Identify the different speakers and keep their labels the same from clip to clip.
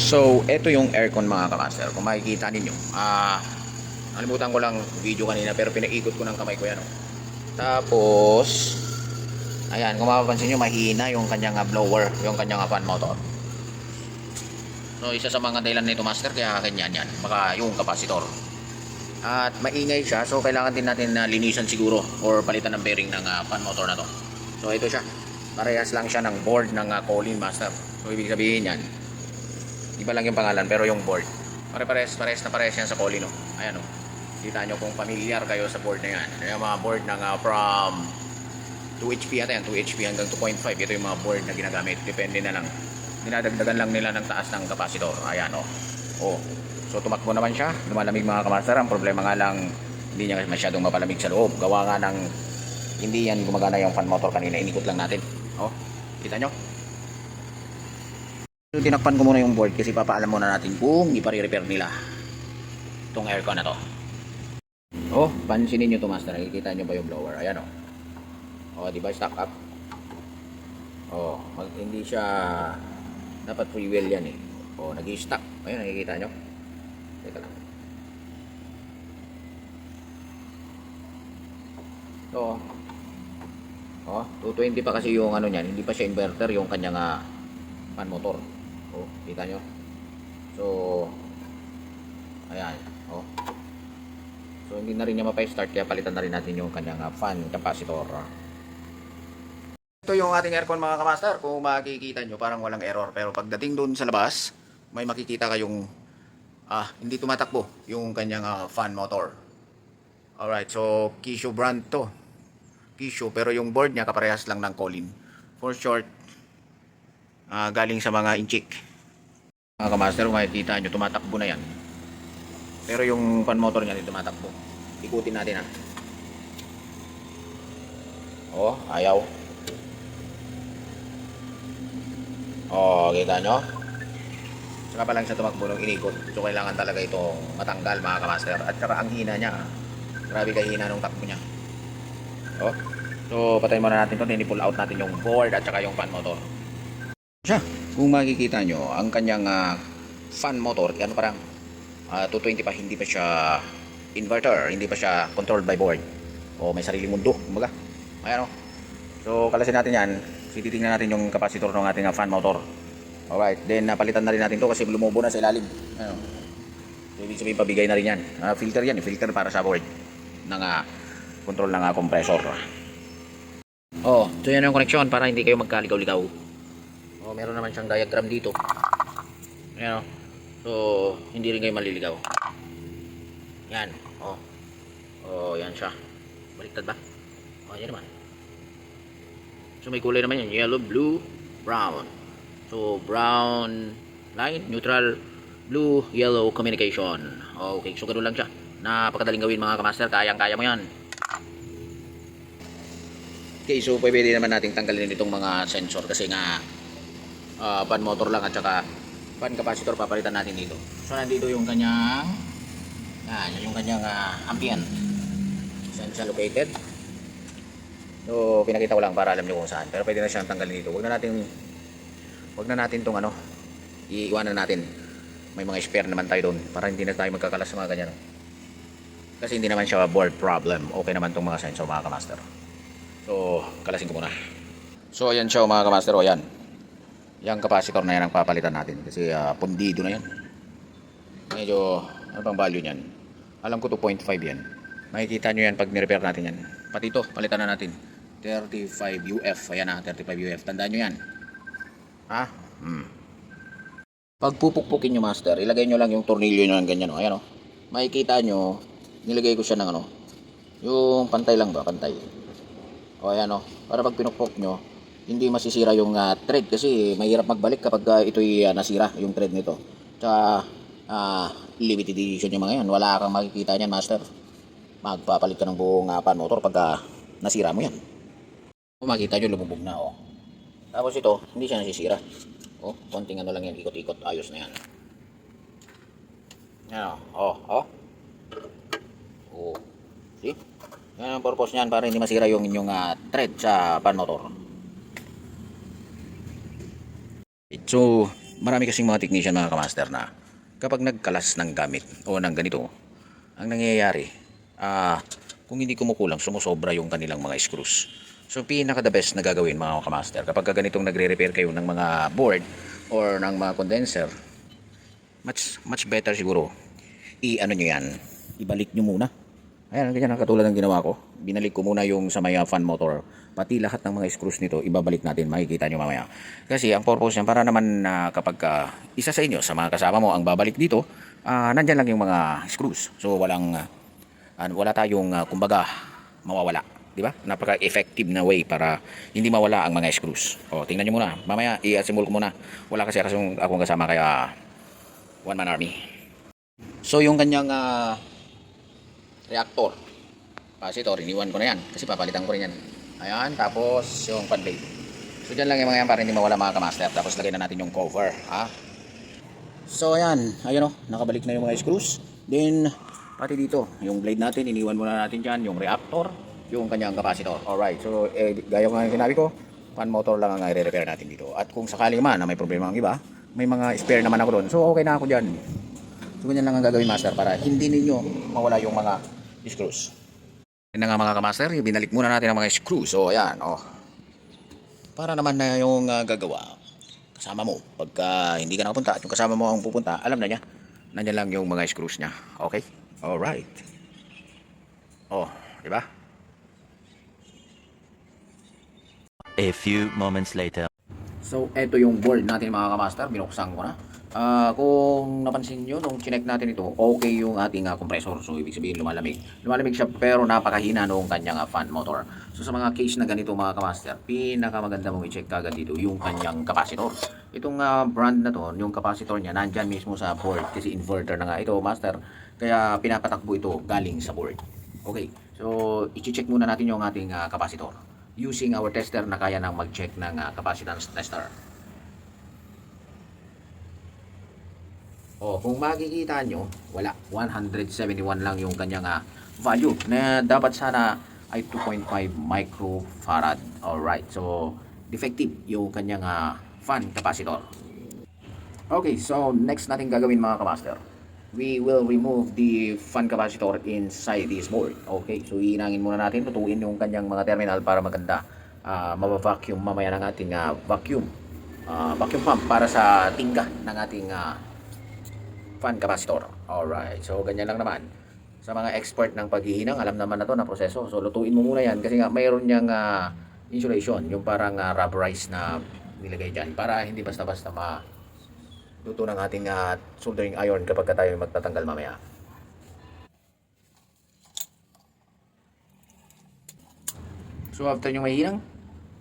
Speaker 1: So, ito yung aircon mga kamaster. Kung makikita ninyo, nalimutan ko lang video kanina pero pinaikot ko ng kamay ko yan. Oh. Tapos, ayan, kung mapapansin nyo, mahina yung kanyang blower, yung kanyang fan motor. So, isa sa mga dahilan nito master, kaya ganyan yan. Baka yung kapasitor. At maingay siya, so kailangan din natin linisan siguro or palitan ng bearing ng fan motor na to. So, ito siya. Parehas lang siya ng board ng Colin master. So, ibig sabihin yan, iba lang yung pangalan pero yung board pares yan sa Colin, no? Ayan, no? Kita nyo kung familiar kayo sa board na yan. Yung mga board ng from 2 HP ata yan, 2 HP hanggang 2.5. Ito yung mga board na ginagamit, depende na lang, dinadagdagan lang nila ng taas ng kapasitor. Ayan, no? Oh. So tumakbo naman siya, lumalamig mga kamaster. Ang problema nga lang, hindi niya masyadong mapalamig sa loob, gawa nga ng hindi yan gumagana yung fan motor kanina. Inikot lang natin, oh, kita nyo. So, tinakpan ko muna yung board kasi papaalam muna natin kung ipare-repair nila itong aircon na to. Oh, pansinin nyo to master. Nakikita nyo ba yung blower? Ayan, oh. Oh, di ba stock up? Oh, hindi siya dapat free wheel yan eh. Oh, nag-i-stock. Ayun, nakikita nyo. Teka lang. So, oh, 220 pa kasi yung ano niyan. Hindi pa siya inverter yung kanyang fan motor. Oh, kita nyo. So, ayan. Oh. So, hindi na rin niya mapa-start kaya palitan na rin natin yung kanyang fan capacitor. Ito yung ating aircon mga kamaster. Kung makikita nyo, parang walang error. Pero pagdating doon sa labas, may makikita kayong hindi tumatakbo yung kanyang fan motor. Alright, so Kisho brand to. Kisho, pero yung board niya kaparehas lang ng Colin. For short, galing sa mga inchik. Mga kamaster, kung makikita nyo, tumatakbo na yan. Pero yung fan motor niya hindi tumatakbo. Ikutin natin Oh, ayaw. Oh, kita nyo? Saka pa lang siya tumakbo nung inikot. So kailangan talaga itong matanggal mga kamaster. At saka ang hina niya. Grabe kahina nung takbo niya. Oh. So patayin muna natin ito. Then pull out natin yung board at saka yung fan motor. Siya. Kung makikita nyo, ang kanyang fan motor, ano parang 220 pa, hindi pa siya inverter, hindi pa siya controlled by board. O may sariling mundo, kumbaga. Ayan o. So kalasin natin yan. Titingnan natin yung capacitor ng ating fan motor. Alright, then napalitan na rin natin to kasi lumubo na sa ilalim. Ayan o. So ibig sabihin pabigay na rin yan. Filter yan, filter para sa board ng control ng compressor. Oh, so yan yung connection para hindi kayo magkaligaw-ligaw. Oh, meron naman siyang diagram dito. Ayan o. So, hindi rin kayo maliligaw. Yan. Oh. Oh, yan siya. Baliktad ba? Oh, yan naman. So, may kulay naman yan. Yellow, blue, brown. So, brown line, neutral, blue, yellow communication. Okay, so ganoon lang siya. Napakadaling gawin mga kamaster. Kayang-kaya mo yan. Okay, so pwede naman nating tanggalin itong mga sensor kasi nga fan motor lang at saka fan capacitor papalitan natin dito. So nandito yung kanyang yung kanyang ambient. Saan siya located? So pinakita ko lang para alam niyo kung saan. Pero pwede na siyang tanggalin dito. Wag na natin tong iiwanan natin. May mga spare naman tayo doon para hindi na tayo magkakalas sa mga ganyan. Kasi hindi naman siya board problem. Okay naman tong mga sensor mga kamaster. So kalasin ko muna. So ayan siya mga kamaster. O yan. Yung capacitor na yan ang papalitan natin kasi pundido na yan. Medyo ano bang value niyan? Alam ko 2.5 yan. Makikita nyo yan pag ni-repair natin yan. Pati ito, palitan na natin 35 UF. Ayan 35 UF. Tandaan nyo yan. Pag pupukpukin nyo master, ilagay nyo lang yung tornilyo nyo ng ganyan. Ayan o. Makikita nyo, nilagay ko siya ng yung pantay lang ba? Pantay. O ayan o. Para pag pinukpok nyo, hindi masisira yung thread kasi mahirap magbalik kapag ito'y nasira yung thread nito. Tsaka limited edition yung mga yan. Wala kang makikita niyan master. Magpapalit ka ng buong fan motor pag nasira mo yan. Makita nyo lumubog na oh. Tapos ito hindi siya nasisira. Oh, konting ano lang yan, ikot-ikot, ayos na yan. Yan oh. See? Yan ang purpose niyan para hindi masira yung inyong thread sa fan motor. So, marami kasing mga technician mga kamaster na kapag nagkalas ng gamit o ng ganito, ang nangyayari, kung hindi kumukulang, sumusobra yung kanilang mga screws. So pinaka the best na gagawin mga kamaster, kapag ganitong nagre-repair kayo ng mga board or ng mga condenser, much better siguro i-ano nyo yan, ibalik nyo muna. Ayan, ganyan katulad ng ginawa ko. Binalik ko muna yung sa may fan motor. Pati lahat ng mga screws nito, ibabalik natin. Makikita nyo mamaya. Kasi ang purpose niyan, para naman kapag isa sa inyo, sa mga kasama mo, ang babalik dito, nandyan lang yung mga screws. So wala tayong kumbaga mawawala. Di ba? Napaka-effective na way para hindi mawala ang mga screws. O, tingnan nyo muna. Mamaya, i-assemble ko muna. Wala kasi akong kasama, kaya one man army. So yung kanyang reactor, capacitor, iniwan ko na yan kasi papalitan ko rin yan. Ayan, tapos yung fan blade. So dyan lang yung mga yan para hindi mawala mga kamaster. Tapos lagay na natin yung cover, ha. So ayan, ayun o, nakabalik na yung mga screws. Then pati dito, yung blade natin, iniwan muna natin dyan, yung reactor, yung kanyang capacitor. Alright, so gaya ko nga sinabi ko, fan motor lang ang i-repair natin dito. At kung sakali man na may problema ang iba, may mga spare naman ako doon. So okay na ako dyan. So ganyan lang ang gagawin master para hindi ninyo mawala yung mga screws. Yan na nga mga kamaster, binalik muna natin ang mga screws. So ayan, para naman na yung gagawa kasama mo. Pagka hindi ka nakapunta at yung kasama mo ang pupunta, alam na niya. Nandiyan lang yung mga screws niya. Okay? Alright. Di ba?
Speaker 2: A few moments later.
Speaker 1: So, eto yung board natin mga kamaster. Binuksan ko na. Kung napansin nyo, nung chinek natin ito, okay yung ating compressor. So, ibig sabihin lumalamig. Lumalamig siya pero napakahina nung kanyang fan motor. So, sa mga case na ganito mga kamaster, pinakamaganda mong i-check kagad dito yung kanyang capacitor. Itong brand na to, yung capacitor niya, nandyan mismo sa board. Kasi inverter na nga ito, master. Kaya pinapatakbo ito galing sa board. Okay. So, i-check muna natin yung ating capacitor using our tester na kaya nang mag-check ng capacitance tester. Kung makikita nyo, wala. 171 lang yung kanyang value na dapat sana ay 2.5 microfarad. Alright, so defective yung kanyang fan capacitor. Okay, so next natin gagawin mga kamaster, we will remove the fan capacitor inside this board. Okay, so iinangin muna natin, tutuin yung kanyang mga terminal para maganda. Mabavacuum mamaya ng ating vacuum pump para sa tingga ng ating fan capacitor. Alright, so ganyan lang naman. Sa mga expert ng paghihinang, alam naman na to na proseso. So lutuin mo muna yan kasi nga mayroon niyang insulation, yung parang rubberized na nilagay dyan para hindi basta-basta luto ng ating soldering iron kapag tayo magtatanggal mamaya. So after nyo mahinang,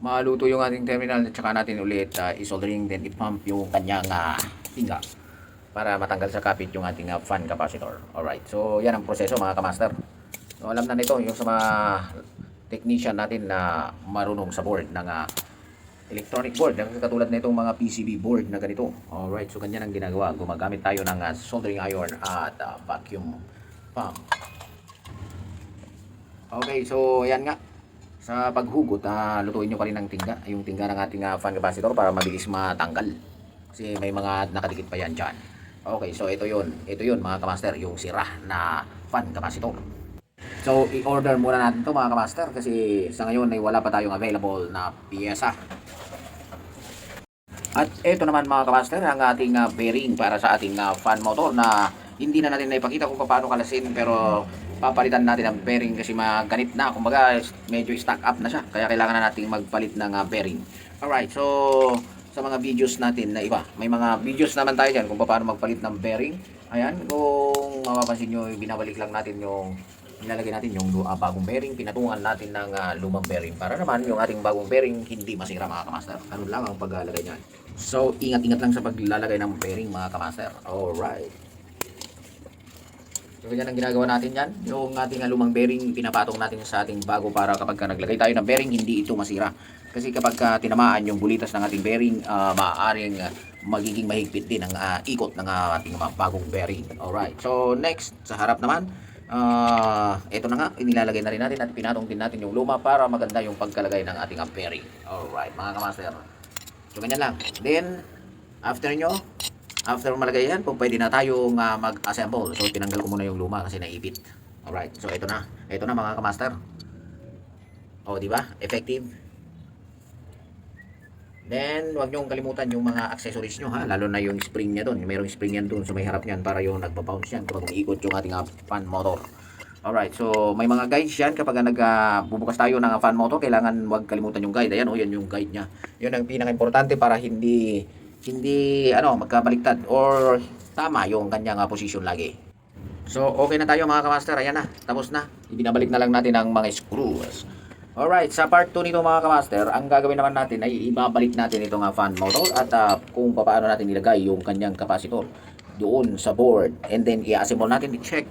Speaker 1: maluto yung ating terminal at saka natin ulit i-soldering, then i-pump yung kanyang tingga para matanggal sa kapit yung ating fan capacitor. Alright, so yan ang proseso mga kamaster. So alam na nito yung sa mga technician natin na marunong sa board ng electronic board, katulad na itong mga PCB board na ganito. Alright, so ganyan ang ginagawa. Gumagamit tayo ng soldering iron at vacuum pump. Okay, so yan nga. Sa paghugot, lutuin nyo pa rin ng tingga, yung tingga ng ating fan capacitor para mabilis matanggal. Kasi may mga nakadikit pa yan dyan. Okay, so ito yun mga kamaster, yung sira na fan capacitor. So i-order muna natin to mga kamaster kasi sa ngayon ay wala pa tayong available na piyesa. At ito naman mga kamaster, ang ating bearing para sa ating fan motor na hindi na natin naipakita kung paano kalasin, pero papalitan natin ang bearing kasi maganit na, kumbaga medyo stock up na siya, kaya kailangan na natin magpalit ng bearing. Alright, so sa mga videos natin na iba, may mga videos naman tayo dyan kung paano magpalit ng bearing. Ayan, kung mapapansin nyo, binabalik lang natin yung nilalagay natin yung bagong bearing, pinatungan natin ng lumang bearing para naman yung ating bagong bearing hindi masira mga kamaster. Ano lang ang paglalagay niyan. So ingat-ingat lang sa paglalagay ng bearing mga kamaster. Alright, so yan ang ginagawa natin yan. Yung ating lumang bearing, pinapatong natin sa ating bago para kapag naglagay tayo ng bearing, hindi ito masira. Kasi kapag tinamaan yung bulitas ng ating bearing, maaaring magiging mahigpit din ang ikot ng ating bagong bearing. Alright, so next, sa harap naman, ito na nga, inilalagay na rin natin at pinatong din natin yung luma para maganda yung pagkalagay ng ating bearing. Alright mga kamaster, so ganyan lang. Then After malagay yan, pwede na tayong mag-assemble. So tinanggal ko muna yung luma kasi naipit. Alright, so ito na. Ito na mga kamaster. O, di ba? Effective. Then, huwag niyong kalimutan yung mga accessories nyo ha, lalo na yung spring niya doon. Mayroong spring yan doon, so may harap niyan para yung nagpa-bounce yan kapag umiikot yung ating fan motor. Alright, so may mga guides yan kapag bubukas tayo ng fan motor, kailangan huwag kalimutan yung guide. Ayan, yan yung guide niya. Yun ang pinaka-importante para hindi magkabaliktad or tama yung kanyang position lagi. So, okay na tayo mga kamaster. Ayan na, tapos na. Ibinabalik na lang natin ang mga screws. Alright, sa part 2 nito mga kamaster, ang gagawin naman natin ay ibabalik natin itong fan motor at kung paano natin ilagay yung kanyang capacitor doon sa board. And then i-assemble natin, i-check.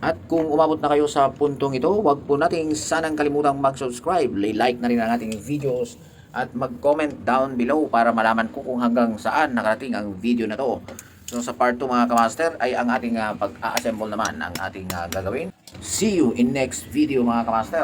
Speaker 1: At kung umabot na kayo sa puntong ito, wag po nating sanang kalimutang mag-subscribe, like na rin ang ating videos at mag-comment down below para malaman ko kung hanggang saan nakarating ang video na to. So sa part 2 mga kamaster ay ang ating pag-assemble naman ang ating gagawin. See you in next video mga kamaster.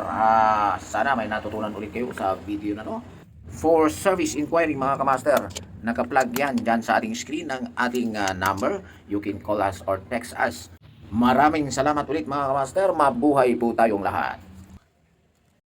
Speaker 1: Sana may natutunan ulit kayo sa video na to. For service inquiry mga kamaster, naka-plug yan dyan sa ating screen ng ating number. You can call us or text us. Maraming salamat ulit mga kamaster. Mabuhay po tayong lahat.